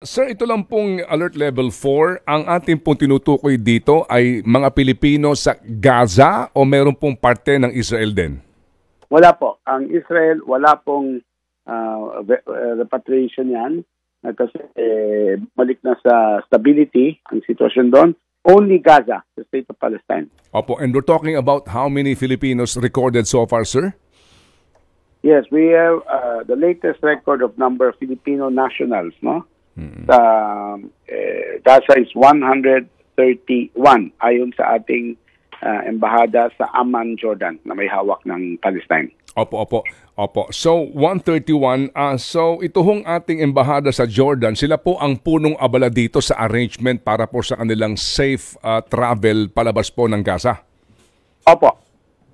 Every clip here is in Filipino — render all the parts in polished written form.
Sir, ito lang pong alert level 4. Ang ating pong tinutukoy dito ay mga Pilipino sa Gaza o meron pong parte ng Israel din? Wala po. Ang Israel, wala pong repatriation yan. Kasi balik na sa stability ang sitwasyon doon. Only Gaza, the state of Palestine. Opo, and we're talking about how many Filipinos recorded so far, sir? Yes, we have the latest record of number of Filipino nationals, no? Sa Gaza is 131 ayon sa ating embahada sa Amman, Jordan na may hawak ng Palestine. Opo. So 131, so ito hong ating embahada sa Jordan, sila po ang punong abala dito sa arrangement para po sa kanilang safe travel palabas po ng Gaza. Opo.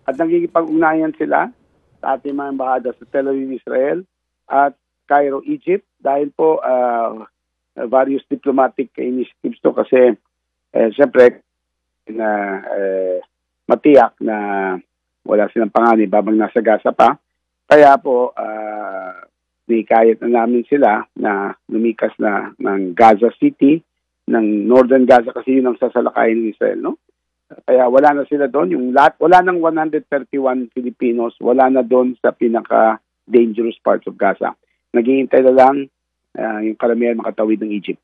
At nagkikipag-ugnayan sila sa ating mga embahada sa Tel Aviv, Israel at Cairo, Egypt dahil po various diplomatic initiatives to kasi siyempre matiyak na wala silang panganib habang nasa Gaza pa. Kaya po nikayat na namin sila na lumikas na ng Gaza City, ng Northern Gaza kasi yun ang sasalakayin ng Israel, no? Kaya wala na sila doon. Wala nang 131 Filipinos, wala na doon sa pinaka-dangerous parts of Gaza. Naghihintay na lang yung karamihan makatawid ng Egypt.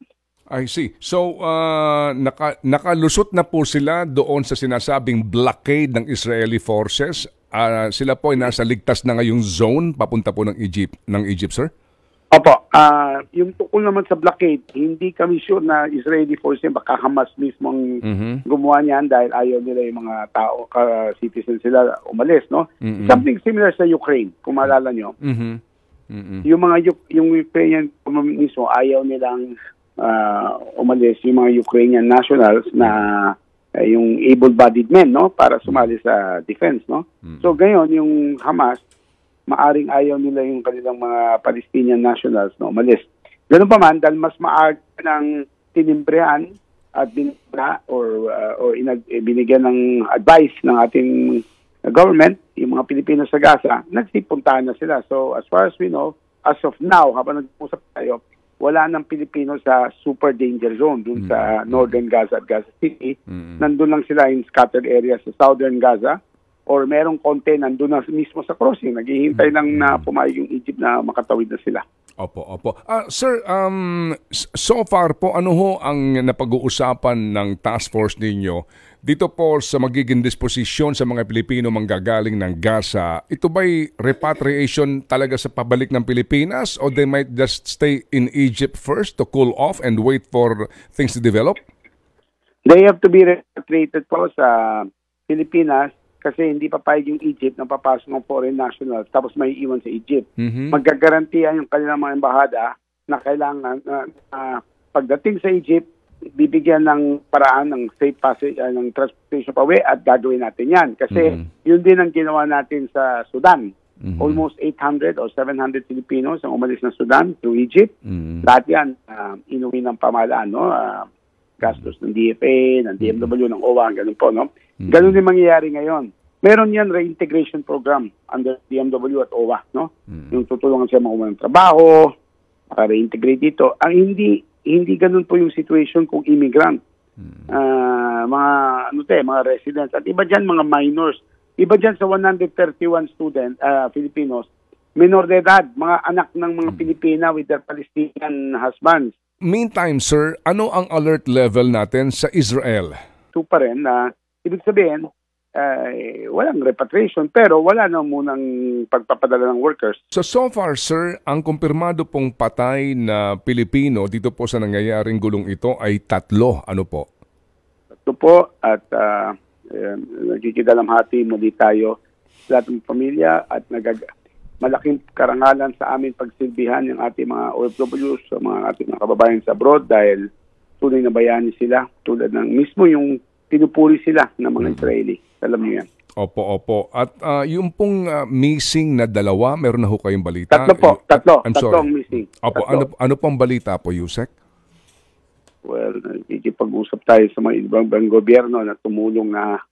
I see. So, nakalusot na po sila doon sa sinasabing blockade ng Israeli forces. Sila po ay nasa ligtas na ngayong zone papunta po ng Egypt, sir? Opo. Yung tukol naman sa blockade, hindi kami sure na Israeli forces baka Hamas mismo ang gumawa niyan dahil ayaw nila yung mga tao, citizens sila umalis, no? Something similar sa Ukraine, kung maalala nyo. Yung Ukrainian mismo ayaw nilang umalis yung mga Ukrainian nationals na yung able-bodied men, no, para sumali sa defense, no. So ngayon yung Hamas maaring ayaw nila yung kanilang mga Palestinian nationals na umalis. Ganun pa man dahil mas maaga ng tinimbrehan at binigyan ng advice ng ating government, yung mga Pilipino sa Gaza, nagsipuntahan na sila. So as far as we know, as of now, habang nag-usap tayo, wala nang Pilipino sa super danger zone dun sa Northern Gaza at Gaza City. Nandun lang sila in scattered areas sa Southern Gaza or merong konti nandun na mismo sa crossing. Naghihintay lang na pumayag yung Egypt na makatawid na sila. Opo. Sir, so far po, ano ho ang napag-uusapan ng task force ninyo dito po sa magiging disposisyon sa mga Pilipino manggagaling ng Gaza? Ito ba'y repatriation talaga sa pabalik ng Pilipinas o they might just stay in Egypt first to cool off and wait for things to develop? They have to be repatriated po sa Pilipinas kasi hindi papayag yung Egypt na papasok ng foreign nationals tapos may iwan sa Egypt. Magagarantiyan yung kanilang mga embahada na kailangan pagdating sa Egypt, bibigyan ng paraan ng safe passage ng transportation pawi at gagawin natin yan. Kasi yun din ang ginawa natin sa Sudan. Almost 800 or 700 Filipinos ang umalis ng Sudan to Egypt. Lahat yan inuwi ng pamahalaan, no? Gastos ng DFA, ng DMW, ng OWA, ganun po, no? Ganun din mangyayari ngayon. Meron yan reintegration program under DMW at OWA, no? Yung tutulungan siya makuha ng trabaho, reintegrate dito. Ang hindi ganun po yung situation kung immigrant. Mga residents. At iba dyan, mga minors. Iba dyan sa 131 Filipinos, minor de edad, mga anak ng mga Pilipina with their Palestinian husbands. Meantime, sir, ano ang alert level natin sa Israel? Ito pa rin na, ibig sabihin, walang repatriation pero wala na munang pagpapadala ng workers. So far, sir, ang kumpirmado pong patay na Pilipino dito po sa nangyayaring gulong ito ay 3. Ano po? 3 po at nagkikidalamhati muli tayo sa lahat ng pamilya at malaking karangalan sa amin pagsilbihan ng ating mga OFWs, sa mga ating mga kababayan sa abroad dahil tunay na bayani sila tulad ng mismo yung pinupuri sila ng mga Israeli. Alam niyo yan. Opo. At yung pong missing na 2, meron na ho kayong balita? 3 po. Tatlong missing. Opo. Ano pong balita po, Yusek? Well, ikipag-usap tayo sa mga ibang gobyerno na tumulong na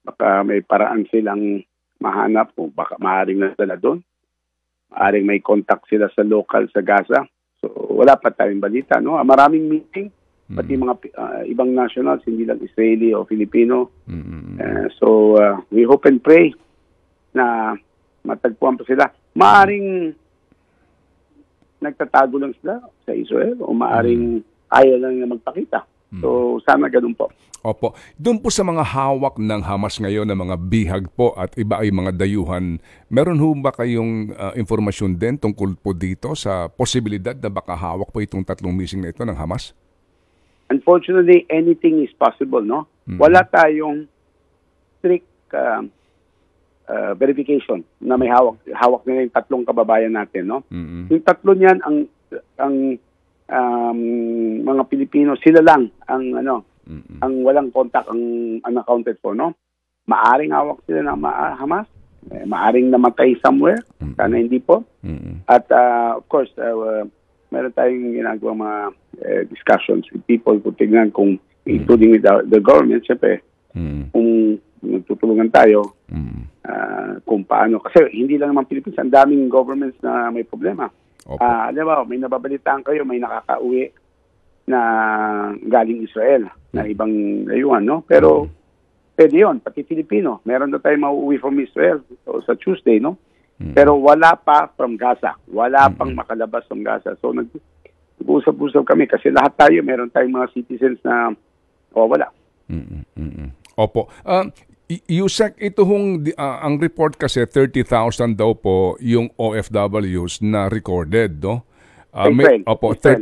baka may paraan silang mahanap o baka maaaring nadala doon. Maaaring may contact sila sa local sa Gaza. So wala pa tayong balita, no? Maraming meeting, pati mga ibang nationals, hindi lang Israeli o Filipino. So we hope and pray na matagpuan pa sila. Maaring nagtatago lang sila sa Israel o maaring ayaw lang na magpakita. So sana ganun po. Opo. Doon po sa mga hawak ng Hamas ngayon na mga bihag po at iba ay mga dayuhan, meron ho ba kayong informasyon din tungkol po dito sa posibilidad na baka hawak po itong 3 missing na ito ng Hamas? Unfortunately, anything is possible, no? Wala tayong strict verification na may hawak nila yung 3 kababayan natin, no? Yung 3 niyan ang mga Pilipino, sila lang ang walang contact, ang unaccounted for, no? Maaring hawak sila ng Hamas, maaring namatay somewhere, sana hindi po. At of course, meron tayong ginagawa mga discussions with people kung tignan kung including with the government, siyempre, kung magtutulungan tayo kung paano. Kasi hindi lang naman Pilipinas, ang daming governments na may problema. Alam mo, may nababalitaan kayo, may nakakauwi na galing Israel na ibang layuan, no? Pero pwede yun, pati Filipino. Meron na tayo mauuwi from Israel sa Tuesday, no? Pero wala pa from Gaza. Wala pang makalabas from Gaza. So nag-usap-usap kami kasi lahat tayo, meron tayong mga citizens na wala. Opo. Yusek, ito ang report kasi 30,000 daw po yung OFWs na recorded, no? Israel. Opo, Israel.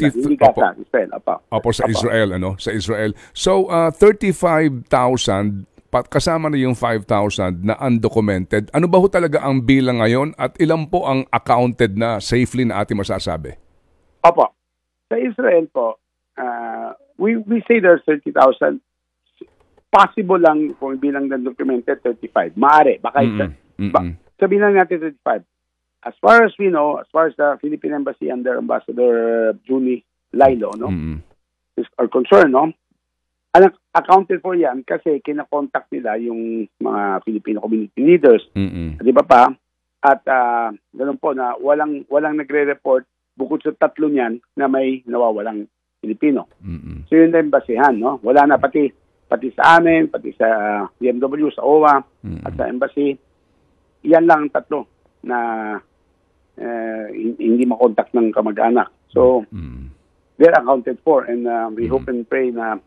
Opo, sa Israel, sa Israel. So, 35,000 kasama na yung 5,000 na undocumented. Ano ba ho talaga ang bilang ngayon at ilan po ang accounted na safely na ating masasabi? Opo. Sa Israel po, we say there's 30,000. Possible lang kung bilang ng documented 35. Maaari. Baka sabihin lang natin 35. As far as we know, as far as the Philippine Embassy under Ambassador Junie Lailo, are concerned, no? Accounted for yan kasi kinakontakt nila yung mga Filipino community leaders. Di ba pa? At ganun po na walang nagre-report bukod sa 3 niyan na may nawawalang Filipino. So yun na embassyhan, no? Wala na pati sa amin, pati sa DMW, sa OWA, at sa embassy. Yan lang 3 na hindi makontak ng kamag-anak. So, they're accounted for and we hope and pray na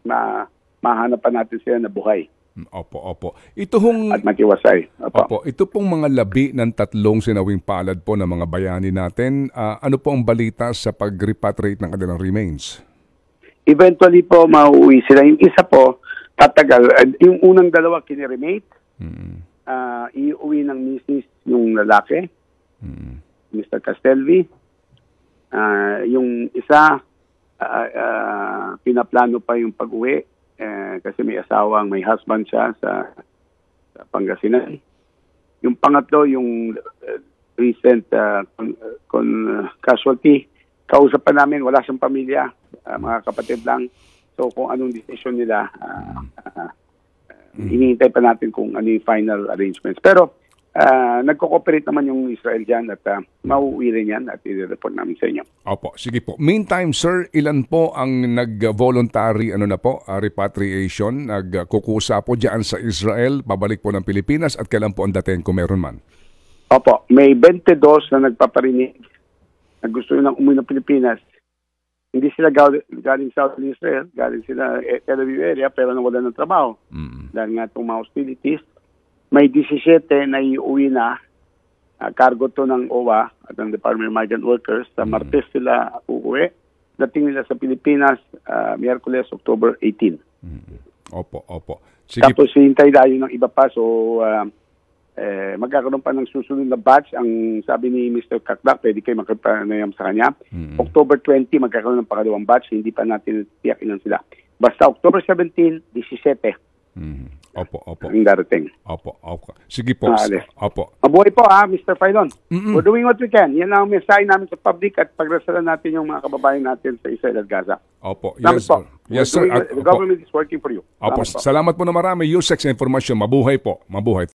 mahanap pa natin sila na buhay. Opo. At matiwasay. Opo. Ito pong mga labi ng 3 sinawing palad po ng mga bayani natin, ano po ang balita sa pag-repatriate ng kanilang remains? Eventually po, mauwi sila. Yung isa po, tatagal. Yung unang 2, kiniremate. Iuwi ng misis yung lalaki. Mr. Castelvi. Yung isa, pinaplano pa yung pag-uwi kasi may husband siya sa Pangasinan. Yung pangatlo, yung recent casualty, kausap pa namin, wala siyang pamilya, mga kapatid lang. So kung anong decision nila, hinihintay pa natin kung ano yung final arrangements. Pero nagko-cooperate naman yung Israel dyan at mauuwi rin yan at i-report namin sa inyo. Opo, sige po. Meantime, sir, ilan po ang nag-voluntary repatriation, nagkukusa po dyan sa Israel, pabalik po ng Pilipinas at kailan po ang dating kung meron man? Opo, may 22 na nagpaparinig na gusto nang umuwi ng Pilipinas. Hindi sila galing South Israel, galing sila Tel Aviv area pero nawalan ng trabaho. Dahil nga itong mga hostilities. May 17 na iuwi na, cargo to ng OWA at ng Department of Migrant Workers. Sa Martes sila uuwi. Dating nila sa Pilipinas, Miyerkules, October 18. Opo. Sige. Tapos hintay tayo ng iba pa. So, magkakaroon pa ng susunod na batch. Ang sabi ni Mr. Kakdak, pwede kayo magkapanayam sa kanya. October 20, magkakaroon ng pangalawang batch. Hindi pa natin tiyak ilan sila. Basta October 17, 17. Opo. Ang darating. Opo. Sige po. Opo. Mabuhay po Mr. Filon. We're doing what we can. Yan lang ang mensahe namin sa public at pagrasalan natin yung mga kababayan natin sa Israel at Gaza. Opo. Yes, sir. The government is working for you. Opo. Salamat po na marami. Yusek sa informasyon. Mabuhay po. Mabuhay.